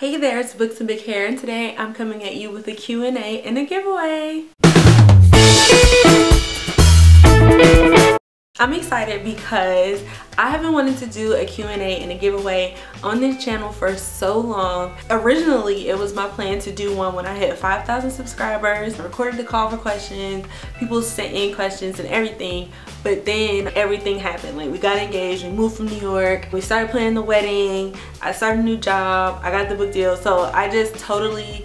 Hey there, it's Books and Big Hair, and today I'm coming at you with a Q&A and a giveaway. I'm excited because I have been wanting to do a Q&A and a giveaway on this channel for so long. Originally, it was my plan to do one when I hit 5,000 subscribers. I recorded the call for questions, people sent in questions and everything, but then everything happened. Like, we got engaged, we moved from New York, we started planning the wedding, I started a new job, I got the book deal, so I just totally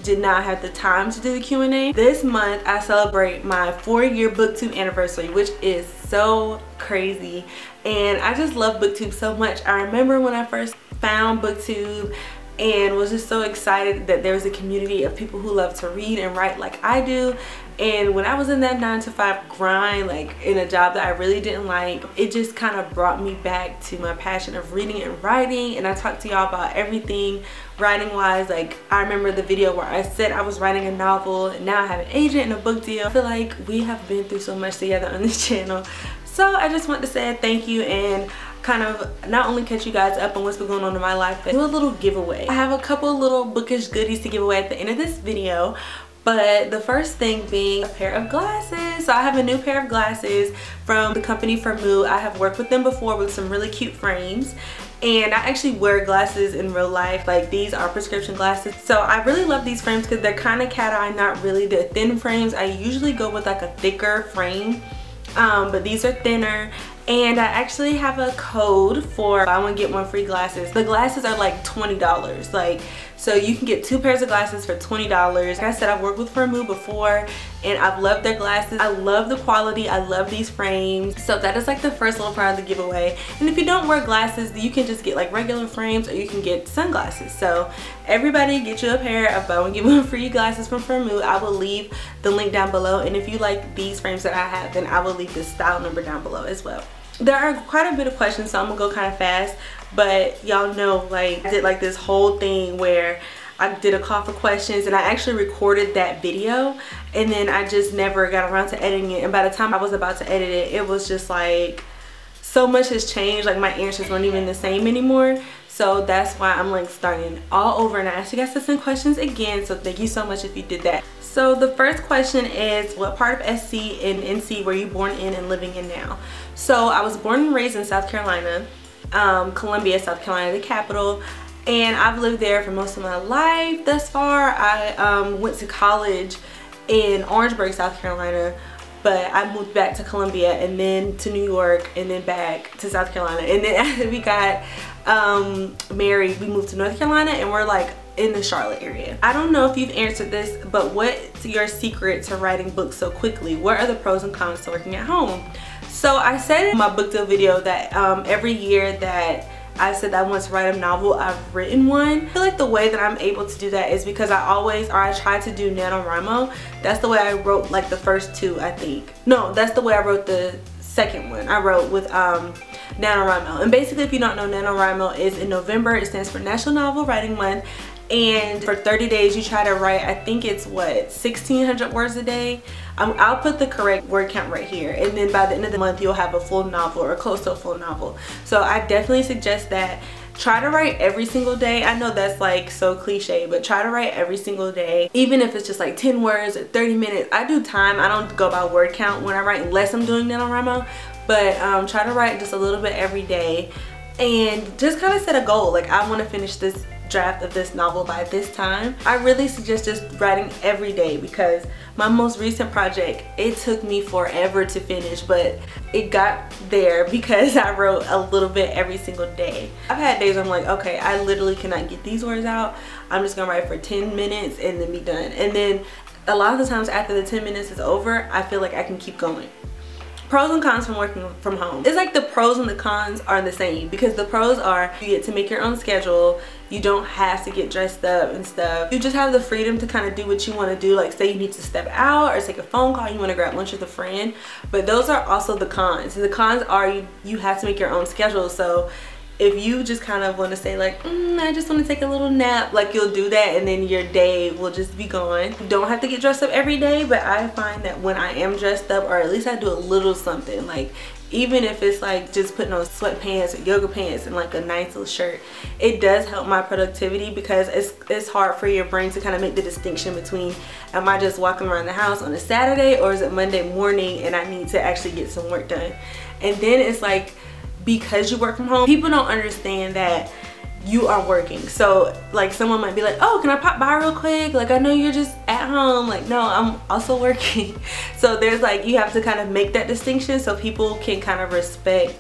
did not have the time to do the Q&A. This month I celebrate my 4-year booktube anniversary, which is so crazy, and I just love booktube so much. I remember when I first found booktube and was just so excited that there was a community of people who love to read and write like I do. And when I was in that 9-to-5 grind, like in a job that I really didn't like, it just kind of brought me back to my passion of reading and writing. And I talked to y'all about everything writing wise. Like, I remember the video where I said I was writing a novel and now I have an agent and a book deal. I feel like we have been through so much together on this channel. So I just want to say thank you and kind of not only catch you guys up on what's been going on in my life, but do a little giveaway. I have a couple little bookish goodies to give away at the end of this video. But the first thing being a pair of glasses. So I have a new pair of glasses from the company for Moo. I have worked with them before with some really cute frames. And I actually wear glasses in real life. Like, these are prescription glasses. So I really love these frames because they're kind of cat eye, not really the thin frames. I usually go with like a thicker frame. But these are thinner. And I actually have a code for buy one get one free glasses. The glasses are like $20. Like, so you can get 2 pairs of glasses for $20. Like I said, I've worked with Moo before and I've loved their glasses. I love the quality, I love these frames. So that is like the first little part of the giveaway. And if you don't wear glasses, you can just get like regular frames or you can get sunglasses. So everybody get you a pair of buy one get one free glasses from Moo. I will leave the link down below. And if you like these frames that I have, then I will leave the style number down below as well. There are quite a bit of questions, so I'm gonna go kind of fast, but y'all know, like, I did like this whole thing where I did a call for questions and I actually recorded that video and then I just never got around to editing it. And by the time I was about to edit it, it was just like so much has changed. Like, my answers weren't even the same anymore. So that's why I'm like starting all over, and I asked you guys to send questions again, so thank you so much if you did that. So the first question is, what part of SC and NC were you born in and living in now? So I was born and raised in South Carolina, Columbia, South Carolina, the capital, and I've lived there for most of my life thus far. I went to college in Orangeburg, South Carolina, but I moved back to Columbia and then to New York and then back to South Carolina. And then after we got married, we moved to North Carolina and we're like in the Charlotte area. I don't know if you've answered this, but what's your secret to writing books so quickly? What are the pros and cons to working at home? So I said in my book deal video that every year that I said that I want to write a novel, I've written one. I feel like the way that I'm able to do that is because I try to do NaNoWriMo. That's the way I wrote like the first 2, I think. No, that's the way I wrote the second one. I wrote with NaNoWriMo. And basically, if you don't know, NaNoWriMo is in November. It stands for National Novel Writing Month. And for 30 days you try to write, I think it's what, 1,600 words a day. I'll put the correct word count right here, and then by the end of the month you'll have a full novel or close to a full novel. So I definitely suggest that. Try to write every single day. I know that's like so cliche, but try to write every single day, even if it's just like 10 words or 30 minutes. I do time, I don't go by word count when I write unless I'm doing NaNoWriMo, but try to write just a little bit every day and just kind of set a goal. Like, I want to finish this draft of this novel by this time. I really suggest just writing every day because my most recent project, it took me forever to finish, but it got there because I wrote a little bit every single day. I've had days where I'm like, okay, I literally cannot get these words out. I'm just gonna write for 10 minutes and then be done. And then a lot of the times after the 10 minutes is over, I feel like I can keep going. Pros and cons from working from home. It's like the pros and the cons are the same, because the pros are you get to make your own schedule, you don't have to get dressed up and stuff, you just have the freedom to kind of do what you want to do. Like, say you need to step out or take a phone call, you want to grab lunch with a friend. But those are also the cons. The cons are you have to make your own schedule. So if you just kind of want to say like, I just want to take a little nap, like, you'll do that and then your day will just be gone. You don't have to get dressed up every day, but I find that when I am dressed up, or at least I do a little something, like even if it's like just putting on sweatpants or yoga pants and like a nice little shirt, it does help my productivity, because it's hard for your brain to kind of make the distinction between, am I just walking around the house on a Saturday, or is it Monday morning and I need to actually get some work done? And then it's like, because you work from home, people don't understand that you are working. So like someone might be like, oh, can I pop by real quick? Like, I know you're just at home. Like, no, I'm also working. So there's like, you have to kind of make that distinction so people can kind of respect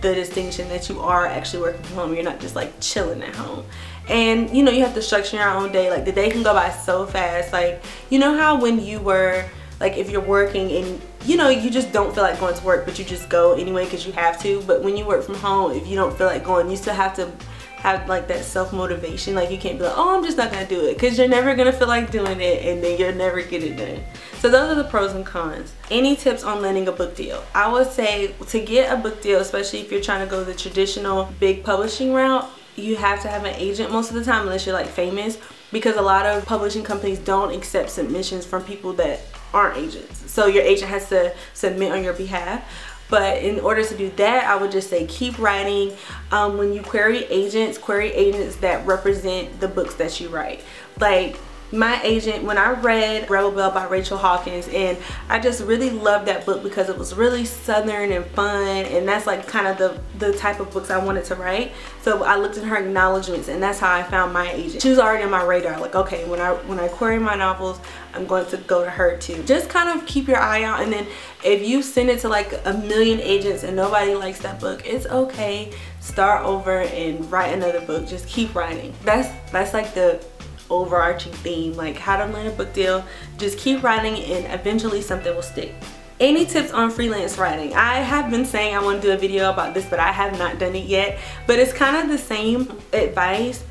the distinction that you are actually working from home. You're not just like chilling at home. And you know, you have to structure your own day. Like the day can go by so fast. Like, you know how when you were like, if you're working and you know, you just don't feel like going to work, but you just go anyway because you have to. But when you work from home, if you don't feel like going, you still have to have like that self-motivation. Like you can't be like, oh, I'm just not gonna do it, because you're never gonna feel like doing it and then you'll never get it done. So those are the pros and cons. Any tips on landing a book deal? I would say to get a book deal, especially if you're trying to go the traditional big publishing route, you have to have an agent most of the time, unless you're like famous, because a lot of publishing companies don't accept submissions from people that aren't agents. So your agent has to submit on your behalf. But in order to do that, I would just say keep writing. When you query agents that represent the books that you write. Like my agent, when I read Rebel Belle by Rachel Hawkins, and I just really loved that book because it was really southern and fun, and that's like kind of the type of books I wanted to write. So I looked at her acknowledgments, and that's how I found my agent. She was already on my radar. Like, okay, when I query my novels, I'm going to go to her too. Just kind of keep your eye out, and then if you send it to like a million agents and nobody likes that book, it's okay. Start over and write another book. Just keep writing. That's like the overarching theme, like how to land a book deal. Just keep writing and eventually something will stick. Any tips on freelance writing? I have been saying I want to do a video about this, but I have not done it yet. But it's kind of the same advice.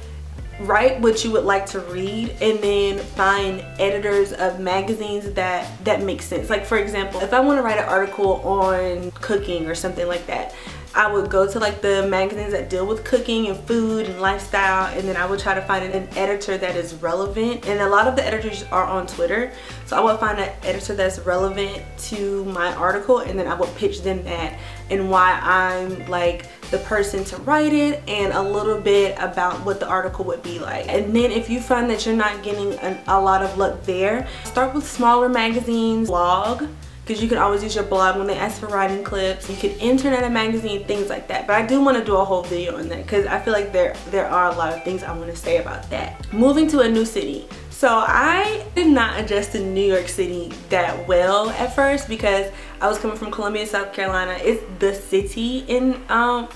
Write what you would like to read, and then find editors of magazines that make sense. Like for example, if I want to write an article on cooking or something like that, I would go to like the magazines that deal with cooking and food and lifestyle, and then I would try to find an editor that is relevant. And a lot of the editors are on Twitter, so I would find an editor that's relevant to my article, and then I would pitch them that and why I'm like the person to write it, and a little bit about what the article would be like. And then if you find that you're not getting a lot of luck there, start with smaller magazines, blog, because you can always use your blog when they ask for writing clips. You can intern at a magazine, things like that. But I do want to do a whole video on that, because I feel like there are a lot of things I want to say about that. Moving to a new city. So I did not adjust to New York City that well at first, because I was coming from Columbia, South Carolina. It's the city in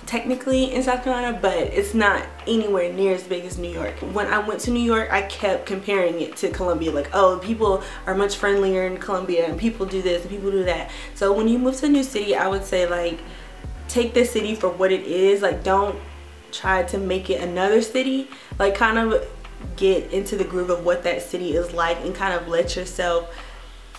technically in South Carolina, but it's not anywhere near as big as New York. When I went to New York, I kept comparing it to Columbia, like, oh, people are much friendlier in Columbia and people do this and people do that. So when you move to a new city, I would say like take the city for what it is. Like don't try to make it another city. Like kind of get into the groove of what that city is like, and kind of let yourself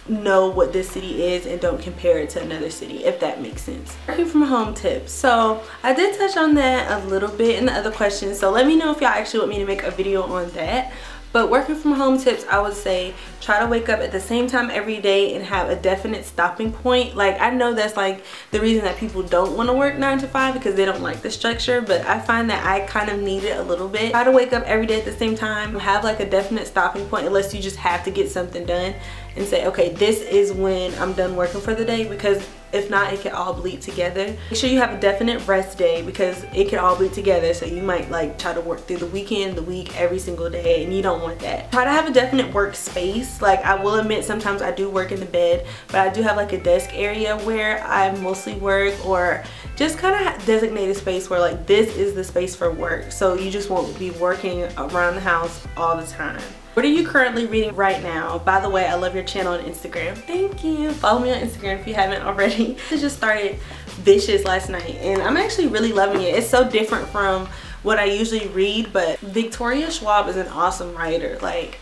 know what this city is, and don't compare it to another city, if that makes sense. Working from home tips. So I did touch on that a little bit in the other questions, so let me know if y'all actually want me to make a video on that. But working from home tips, I would say try to wake up at the same time every day and have a definite stopping point. Like I know that's like the reason that people don't want to work 9 to 5, because they don't like the structure, but I find that I kind of need it a little bit. Try to wake up every day at the same time, have like a definite stopping point, unless you just have to get something done, and say, okay, this is when I'm done working for the day, because if not, it can all bleed together. Make sure you have a definite rest day, because it can all bleed together. So you might like try to work through the weekend, the week, every single day, and you don't want that. Try to have a definite workspace. Like I will admit, sometimes I do work in the bed, but I do have like a desk area where I mostly work, or just kind of designate a space where like this is the space for work. So you just won't be working around the house all the time. What are you currently reading right now? By the way, I love your channel on Instagram. Thank you. Follow me on Instagram if you haven't already. I just started Vicious last night, and I'm actually really loving it. It's so different from what I usually read, but Victoria Schwab is an awesome writer. Like,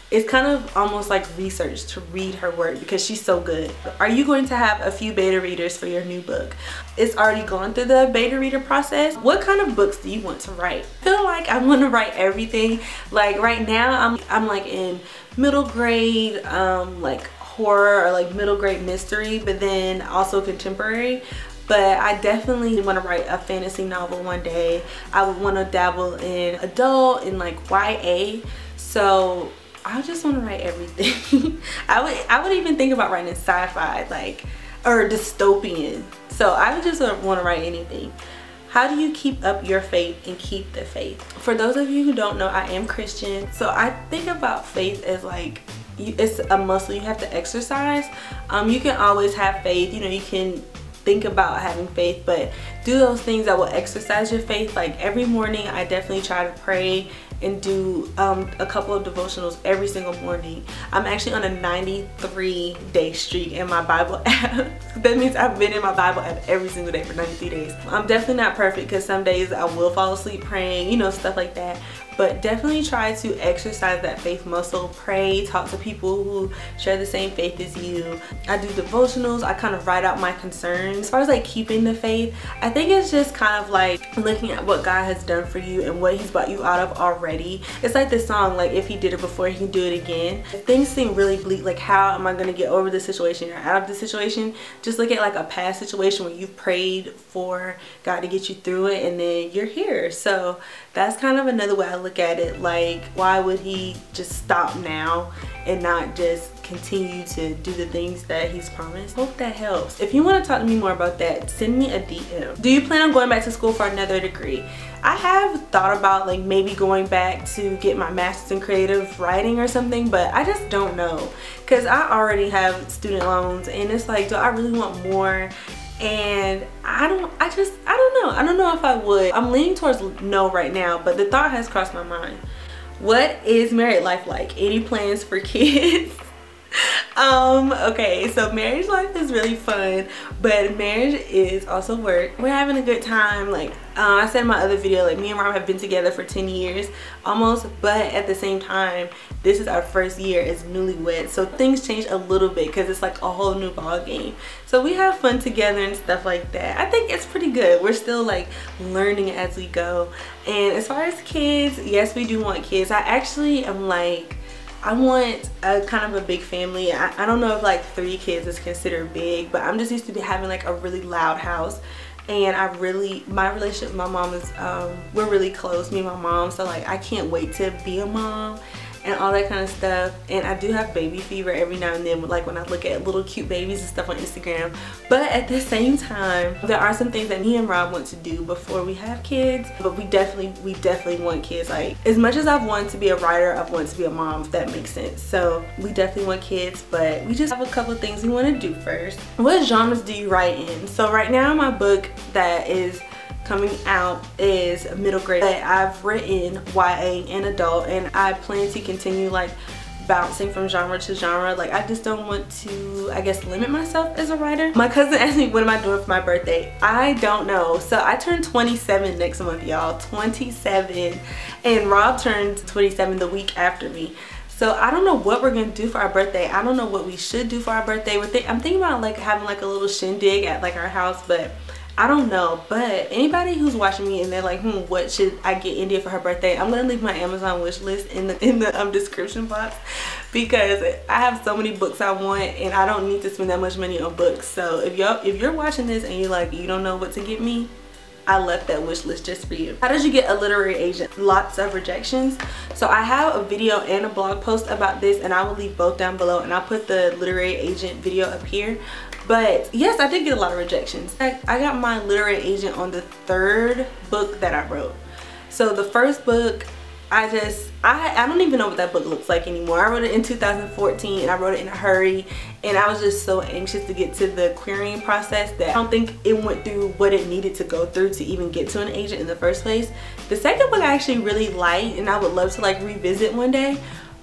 it's kind of almost like research to read her work, because she's so good. Are you going to have a few beta readers for your new book? It's already gone through the beta reader process. What kind of books do you want to write? I feel like I want to write everything. Like right now I'm like in middle grade like horror, or like middle grade mystery, but then also contemporary. but I definitely want to write a fantasy novel one day. I would want to dabble in adult and like YA, so I just want to write everything. I would even think about writing sci-fi, like, or dystopian. So I would just want to write anything. How do you keep up your faith and keep the faith? For those of you who don't know, I am Christian. So I think about faith as like, it's a muscle you have to exercise. You can always have faith, you know, you can think about having faith, but do those things that will exercise your faith. Like every morning I definitely try to pray and do a couple of devotionals every single morning. I'm actually on a 93-day streak in my Bible app. That means I've been in my Bible app every single day for 93 days. I'm definitely not perfect because some days I will fall asleep praying, you know, stuff like that. But definitely try to exercise that faith muscle. Pray, talk to people who share the same faith as you. I do devotionals. I kind of write out my concerns. As far as like keeping the faith, I think it's just kind of like looking at what God has done for you and what he's brought you out of already. It's like this song, like if he did it before, he can do it again. If things seem really bleak, like how am I going to get over this situation or out of this situation, just look at like a past situation where you've prayed for God to get you through it and then you're here. So that's kind of another way I look at it. Like, why would he just stop now and not just continue to do the things that he's promised? Hope that helps. If you want to talk to me more about that, send me a DM. Do you plan on going back to school for another degree? I have thought about like maybe going back to get my master's in creative writing or something, but I just don't know because I already have student loans and it's like, do I really want more? And I don't know if I would. I'm leaning towards no right now, but the thought has crossed my mind. What is married life like? Any plans for kids? Okay, so marriage life is really fun, but marriage is also work. We're having a good time. Like I said in my other video, like me and Rob have been together for 10 years almost, but at the same time this is our first year as newlyweds, so things change a little bit because it's like a whole new ball game. So we have fun together and stuff like that. I think it's pretty good. We're still like learning as we go. And as far as kids, yes, we do want kids. I actually am like, I want a kind of a big family. I don't know if like 3 kids is considered big, but I'm just used to be having like a really loud house. And my relationship with my mom is, we're really close, me and my mom. So like I can't wait to be a mom and all that kind of stuff. And I do have baby fever every now and then, like when I look at little cute babies and stuff on Instagram. But at the same time, there are some things that me and Rob want to do before we have kids. But we definitely want kids. Like as much as I've wanted to be a writer, I've wanted to be a mom, if that makes sense. So we definitely want kids, but we just have a couple of things we want to do first. What genres do you write in? So right now my book that is coming out is middle grade, but I've written YA and adult, and I plan to continue like bouncing from genre to genre. Like I just don't want to, I guess, limit myself as a writer. My cousin asked me what am I doing for my birthday. I don't know. So I turn 27 next month, y'all. 27, and Rob turns 27 the week after me. So I don't know what we're gonna do for our birthday. I don't know what we should do for our birthday. I'm thinking about like having like a little shindig at like our house, but I don't know. But anybody who's watching me and they're like, what should I get India for her birthday? I'm gonna leave my Amazon wish list in the description box, because I have so many books I want and I don't need to spend that much money on books. So if you're watching this and you're like, you don't know what to get me, I left that wish list just for you. How did you get a literary agent? Lots of rejections. So I have a video and a blog post about this, and I will leave both down below, and I'll put the literary agent video up here. But yes, I did get a lot of rejections. I got my literary agent on the 3rd book that I wrote. So the first book, I don't even know what that book looks like anymore. I wrote it in 2014 and I wrote it in a hurry, and I was just so anxious to get to the querying process that I don't think it went through what it needed to go through to even get to an agent in the first place. The second book I actually really liked, and I would love to like revisit one day,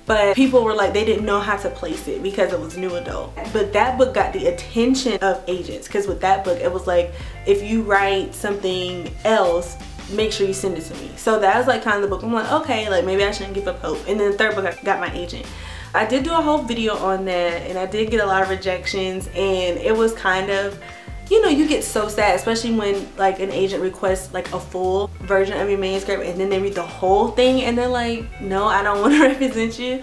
but people were like, they didn't know how to place it because it was new adult. But that book got the attention of agents, because with that book it was like, if you write something else, make sure you send it to me. So that was like kind of the book. I'm like, okay, like maybe I shouldn't give up hope. And then the 3rd book, I got my agent. I did do a whole video on that, and I did get a lot of rejections, and it was kind of, you know, you get so sad, especially when like an agent requests like a full version of your manuscript and then they read the whole thing and they're like, no, I don't want to represent you.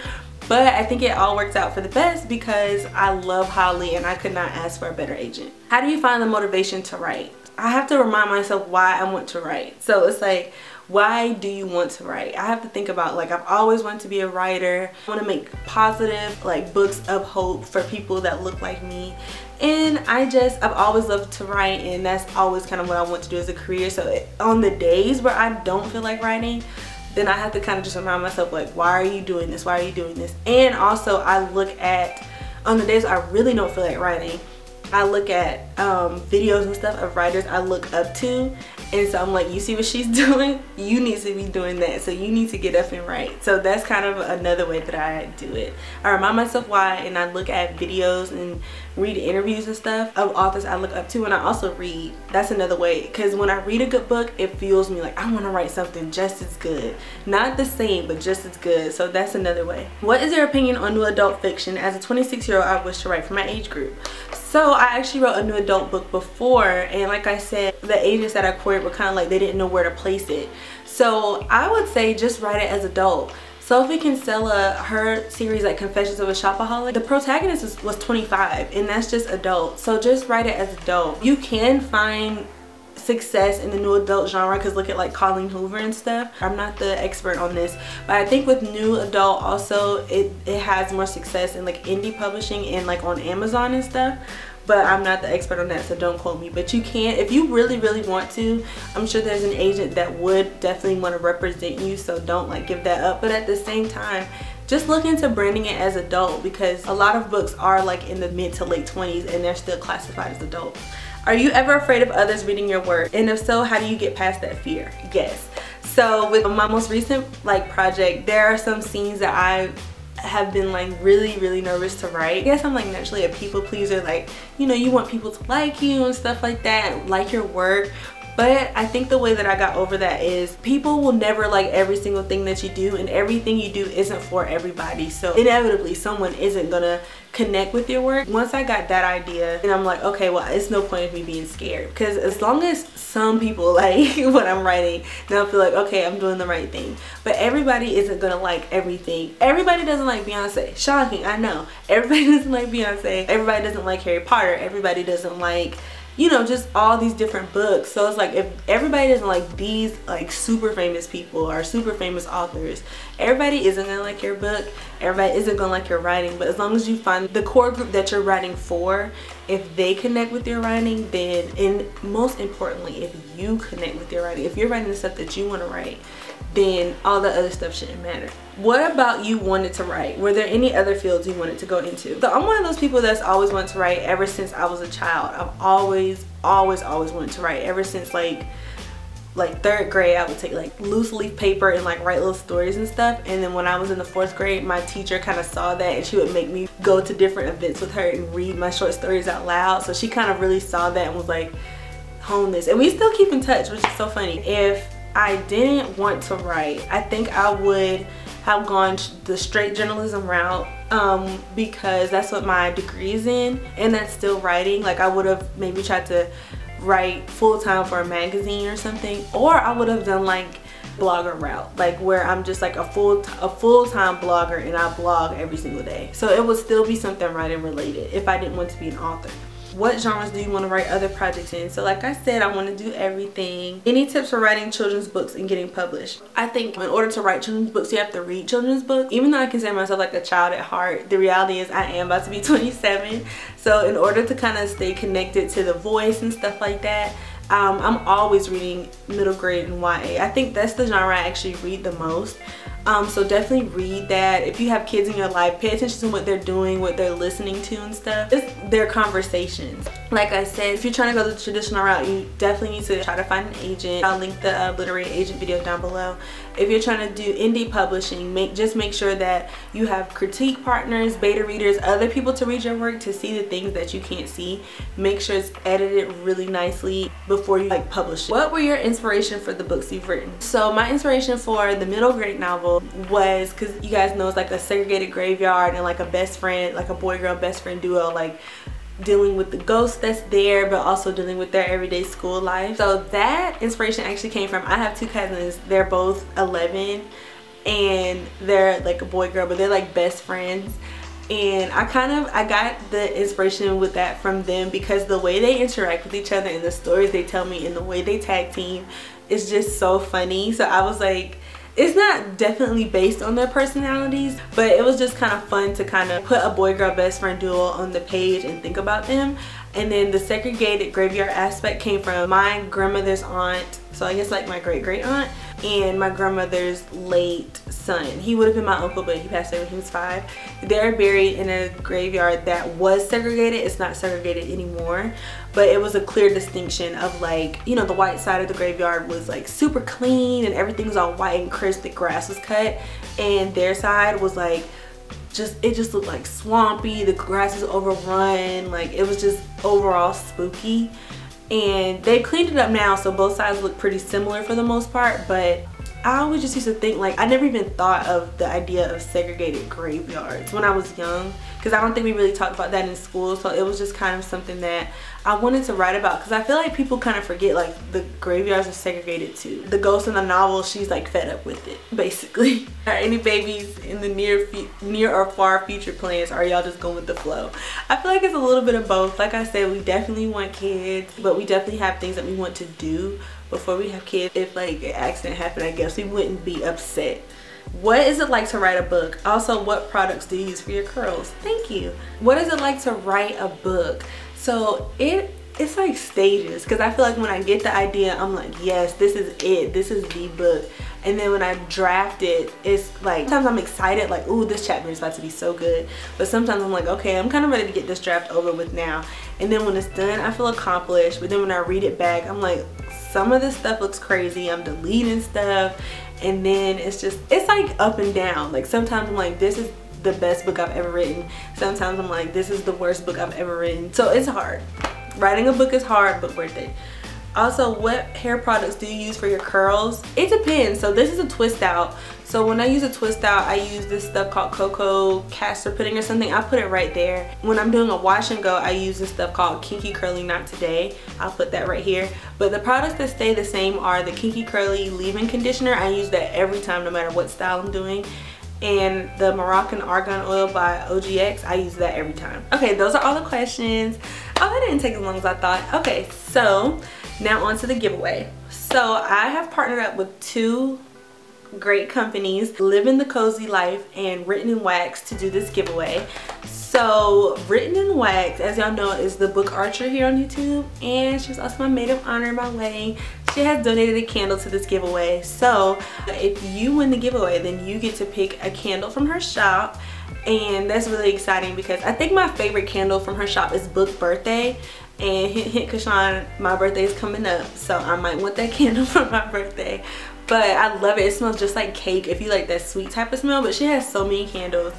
But I think it all works out for the best because I love Holly and I could not ask for a better agent. How do you find the motivation to write? I have to remind myself why I want to write. So it's like, why do you want to write? I have to think about, like, I've always wanted to be a writer. I want to make positive, like, books of hope for people that look like me. And I've always loved to write, and that's always kind of what I want to do as a career. So on the days where I don't feel like writing, then I have to kind of just remind myself, like, why are you doing this? Why are you doing this? And also I look at, on the days I really don't feel like writing, I look at videos and stuff of writers I look up to, and so I'm like, you see what she's doing? You need to be doing that, so you need to get up and write. So that's kind of another way that I do it. I remind myself why, and I look at videos and read interviews and stuff of authors I look up to, and I also read. That's another way, because when I read a good book, it fuels me like I want to write something just as good. Not the same, but just as good. So that's another way. What is your opinion on new adult fiction? As a 26-year-old, I wish to write for my age group. So I actually wrote a new adult book before, and like I said, the agents that I queried were kind of like, they didn't know where to place it. So I would say just write it as adult. Sophie Kinsella, her series like Confessions of a Shopaholic, the protagonist was 25, and that's just adult. So just write it as adult. You can find success in the new adult genre, because look at like Colleen Hoover and stuff. I'm not the expert on this, but I think with new adult also it has more success in like indie publishing and like on Amazon and stuff. But I'm not the expert on that, so don't quote me. But you can, if you really want to. I'm sure there's an agent that would definitely want to represent you, so don't like give that up. But at the same time, just look into branding it as adult, because a lot of books are like in the mid to late 20s and they're still classified as adult. Are you ever afraid of others reading your work? And if so, how do you get past that fear? Yes. So with my most recent like project, there are some scenes that I have been like really nervous to write. I guess I'm like naturally a people pleaser, like, you know, you want people to like you and stuff like that, like your work. But I think the way that I got over that is people will never like every single thing that you do, and everything you do isn't for everybody. So inevitably someone isn't gonna connect with your work. Once I got that idea, and I'm like, okay, well, it's no point of me being scared, because as long as some people like what I'm writing, then I'll feel like, okay, I'm doing the right thing. But everybody isn't gonna like everything. Everybody doesn't like Beyonce. Shocking, I know. Everybody doesn't like Beyonce. Everybody doesn't like Harry Potter. Everybody doesn't like, you know, just all these different books. So it's like, if everybody doesn't like these like super famous people or super famous authors, everybody isn't gonna like your book, everybody isn't gonna like your writing. But as long as you find the core group that you're writing for, if they connect with your writing, then, and most importantly, if you connect with your writing, if you're writing the stuff that you want to write, then all the other stuff shouldn't matter. What about you wanted to write? Were there any other fields you wanted to go into? So I'm one of those people that's always wanted to write ever since I was a child. I've always wanted to write ever since like 3rd grade. I would take like loose leaf paper and like write little stories and stuff. And then when I was in the 4th grade, my teacher kind of saw that, and she would make me go to different events with her and read my short stories out loud. So she kind of really saw that and was like, hone this. And we still keep in touch, which is so funny. If I didn't want to write, I think I would have gone the straight journalism route, because that's what my degree is in, and that's still writing. Like I would have maybe tried to write full-time for a magazine or something, or I would have done like blogger route, like where I'm just like a full-time blogger and I blog every single day. So it would still be something writing related if I didn't want to be an author. What genres do you want to write other projects in? So like I said, I want to do everything. Any tips for writing children's books and getting published? I think in order to write children's books, you have to read children's books. Even though I consider myself like a child at heart, the reality is I am about to be 27. So in order to kind of stay connected to the voice and stuff like that, I'm always reading middle grade and YA. I think that's the genre I actually read the most. So definitely read that. If you have kids in your life, pay attention to what they're doing, what they're listening to and stuff. It's their conversations. Like I said, if you're trying to go the traditional route, you definitely need to try to find an agent. I'll link the literary agent video down below. If you're trying to do indie publishing, just make sure that you have critique partners, beta readers, other people to read your work to see the things that you can't see. Make sure it's edited really nicely before you like publish it. What were your inspiration for the books you've written? So my inspiration for the middle grade novel was, because you guys know it's like a segregated graveyard and like a best friend, like a boy-girl best friend duo, like dealing with the ghost that's there, but also dealing with their everyday school life. So that inspiration actually came from, I have 2 cousins, they're both 11, and they're like a boy girl, but they're like best friends. And I got the inspiration with that from them because the way they interact with each other and the stories they tell me and the way they tag team is just so funny. So I was like, it's not definitely based on their personalities, but it was just kind of fun to kind of put a boy girl best friend duo on the page and think about them. And then the segregated graveyard aspect came from my grandmother's aunt, so I guess like my great aunt, and my grandmother's late son. He would have been my uncle, but he passed away when he was 5. They're buried in a graveyard that was segregated. It's not segregated anymore, but it was a clear distinction of like, you know, the white side of the graveyard was like super clean and everything was all white and crisp, the grass was cut, and their side was like it just looked like swampy, the grass is overrun, like it was just overall spooky. And they cleaned it up now, so both sides look pretty similar for the most part, but I always just used to think, like, I never even thought of the idea of segregated graveyards when I was young, because I don't think we really talked about that in school. So it was just kind of something that I wanted to write about, because I feel like people kind of forget like the graveyards are segregated too. The ghost in the novel, she's like fed up with it basically. Are any babies in the near or far future plans, or are y'all just going with the flow? I feel like it's a little bit of both. Like I said, we definitely want kids, but we definitely have things that we want to do before we have kids. If like an accident happened, I guess we wouldn't be upset. What is it like to write a book? Also, what products do you use for your curls? Thank you. What is it like to write a book? So it's like stages, because I feel like when I get the idea, I'm like, yes, this is it, this is the book. And then when I draft it, it's like sometimes I'm excited, like, ooh, this chapter is about to be so good, but sometimes I'm like, okay, I'm kind of ready to get this draft over with now. And then when it's done, I feel accomplished. But then when I read it back, I'm like, some of this stuff looks crazy, I'm deleting stuff. And then it's like up and down. Like sometimes I'm like, this is the best book I've ever written. Sometimes I'm like, this is the worst book I've ever written. So it's hard. Writing a book is hard, but worth it. Also, what hair products do you use for your curls? It depends. So this is a twist out. So when I use a twist out, I use this stuff called cocoa castor pudding or something. I put it right there. When I'm doing a wash and go, I use this stuff called Kinky Curly Not Today. I'll put that right here. But the products that stay the same are the Kinky Curly leave-in conditioner. I use that every time, no matter what style I'm doing. And the Moroccan Argan Oil by OGX, I use that every time. Okay, those are all the questions. Oh, that didn't take as long as I thought. Okay, so now on to the giveaway. So I have partnered up with 2 great companies, Living the Cozy Life and Written in Wax, to do this giveaway. So Written in Wax, as y'all know, is the book archer here on YouTube, and she's also my maid of honor in my wedding. She has donated a candle to this giveaway. So if you win the giveaway, then you get to pick a candle from her shop. And that's really exciting because I think my favorite candle from her shop is Book Birthday. And hint hint Kashawn, my birthday is coming up, so I might want that candle for my birthday. But I love it. It smells just like cake if you like that sweet type of smell, but she has so many candles.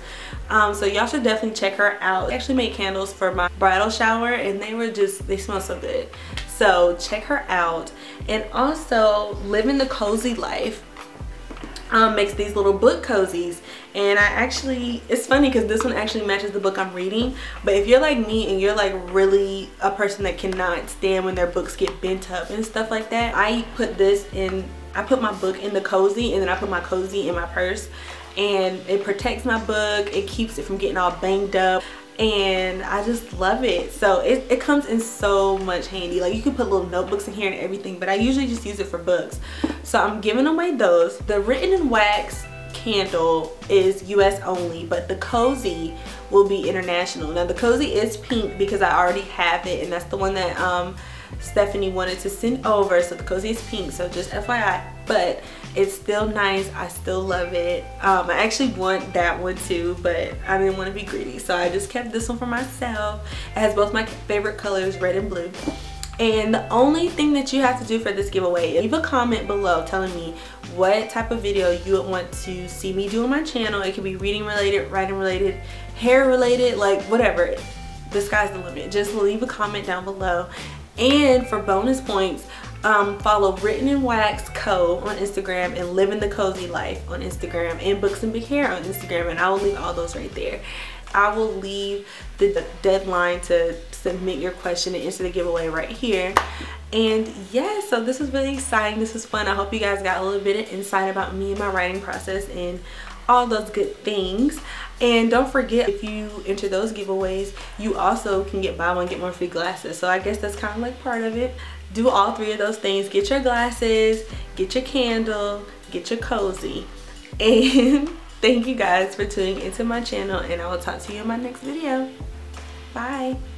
So y'all should definitely check her out. I actually made candles for my bridal shower and they smell so good. So check her out. And also Living the Cozy Life makes these little book cozies, and it's funny because this one actually matches the book I'm reading. But if you're like me and you're like really a person that cannot stand when their books get bent up and stuff like that, I put my book in the cozy, and then I put my cozy in my purse, and it protects my book, it keeps it from getting all banged up, and I just love it. So it comes in so much handy. Like you can put little notebooks in here and everything, but I usually just use it for books. So I'm giving away those. The Written in Wax candle is US only, but the cozy will be international. Now the cozy is pink because I already have it, and that's the one that Stephanie wanted to send over. So the cozy is pink, so just FYI, but it's still nice. I still love it. I actually want that one too, but I didn't want to be greedy, so I just kept this one for myself. It has both my favorite colors, red and blue. And the only thing that you have to do for this giveaway is leave a comment below telling me what type of video you would want to see me do on my channel. It could be reading related, writing related, hair related, like whatever. The sky's the limit. Just leave a comment down below. And for bonus points, follow Written in Wax Co on Instagram and Living the Cozy Life on Instagram and Books and Big Hair on Instagram, and I will leave all those right there. I will leave the deadline to submit your question and enter the giveaway right here. And yeah, so this was really exciting. This was fun. I hope you guys got a little bit of insight about me and my writing process and all those good things. And don't forget, if you enter those giveaways, you also can get buy one get one free glasses. So I guess that's kind of like part of it. Do all three of those things. Get your glasses, get your candle, get your cozy. And thank you guys for tuning into my channel, and I will talk to you in my next video. Bye.